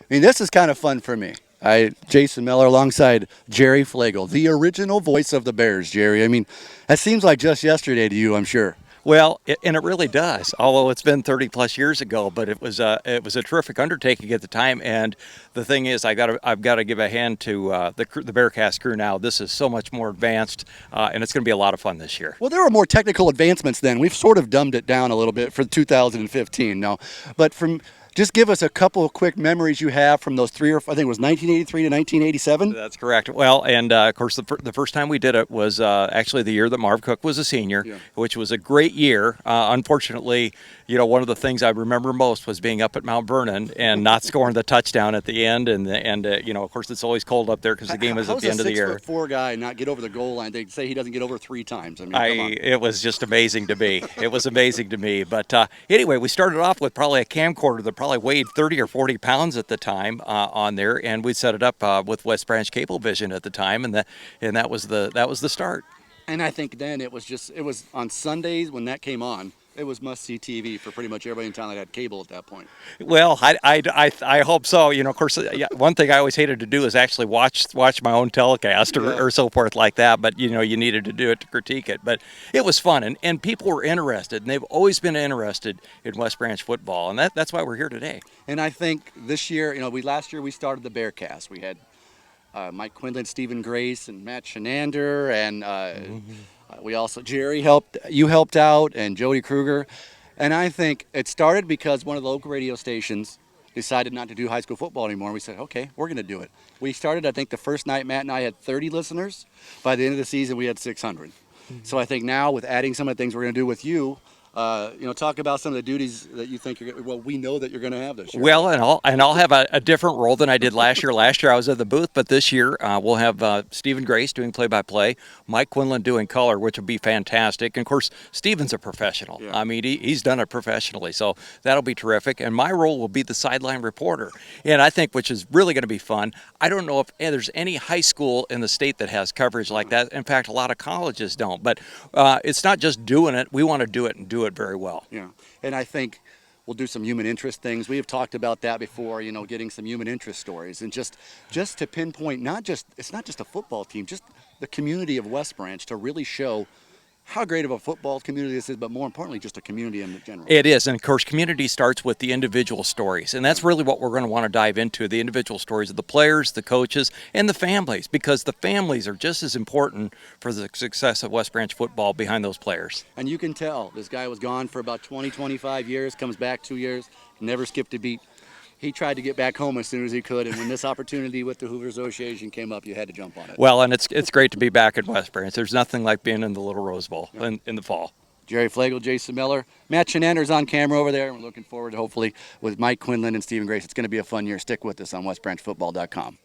mean, this is kind of fun for me. Jason Miller alongside Jerry Fleagle, the original voice of the Bears, Jerry. I mean, that seems like just yesterday to you, I'm sure. Well, and it really does. Although it's been 30 plus years ago, but it was a terrific undertaking at the time. And the thing is, I've got to give a hand to the BearCast crew now. This is so much more advanced, and it's going to be a lot of fun this year. Well, there were more technical advancements then. We've sort of dumbed it down a little bit for 2015 now. But just give us a couple of quick memories you have from those I think it was 1983 to 1987. That's correct. Well, and of course, the first time we did it was actually the year that Marv Cook was a senior, which was a great year. Unfortunately, one of the things I remember most was being up at Mount Vernon and not scoring the touchdown at the end. And of course, it's always cold up there because the game is at the end of the year. How does a 6'4" guy not get over the goal line? They say he doesn't get over 3 times. I mean, come on. It was just amazing to me. It was amazing to me. But anyway, we started off with probably a camcorder that probably weighed 30 or 40 pounds at the time on there, and we set it up with West Branch Cablevision at the time, and that was the start. And I think then it was on Sundays when that came on. It was must-see TV for pretty much everybody in town that had cable at that point. Well, I hope so. Of course, one thing I always hated to do is actually watch my own telecast or so forth like that. But you needed to do it to critique it. But it was fun, and people were interested, and they've always been interested in West Branch football, and that's why we're here today. And I think this year, last year we started the BearCast. We had Mike Quinlan, Stephen Grace, and Matt Shenander, and we also Jerry helped out, and Jody Kruger. And I think it started because one of the local radio stations decided not to do high school football anymore. We said, okay, we're going to do it. We started, I think the first night Matt and I had 30 listeners. By the end of the season, we had 600. So I think now with adding some of the things we're going to do with you, talk about some of the duties that you think we know that you're going to have this year. Well, and I'll have a different role than I did last year. Last year I was at the booth, but this year we'll have Stephen Grace doing play-by-play, Mike Quinlan doing color, which will be fantastic. And of course, Stephen's a professional. Yeah. I mean, he's done it professionally, so that'll be terrific. And my role will be the sideline reporter. And I think, which is really going to be fun, I don't know if there's any high school in the state that has coverage like that. In fact, a lot of colleges don't. But it's not just doing it. We want to do it and do it very well. Yeah, and I think we'll do some human interest things. We have talked about that before, getting some human interest stories, and just to pinpoint, it's not just a football team, just the community of West Branch, to really show how great of a football community this is, but more importantly, just a community in general. It is, and of course, community starts with the individual stories, and that's really what we're going to want to dive into, the individual stories of the players, the coaches, and the families, because the families are just as important for the success of West Branch football behind those players. And you can tell, this guy was gone for about 20, 25 years, comes back 2 years, never skipped a beat. He tried to get back home as soon as he could, and when this opportunity with the Hoover Association came up, you had to jump on it. Well, and it's great to be back at West Branch. There's nothing like being in the Little Rose Bowl in the fall. Jerry Fleagle, Jason Miller, Matt Shenander's on camera over there, and we're looking forward to hopefully with Mike Quinlan and Stephen Grace. It's going to be a fun year. Stick with us on westbranchfootball.com.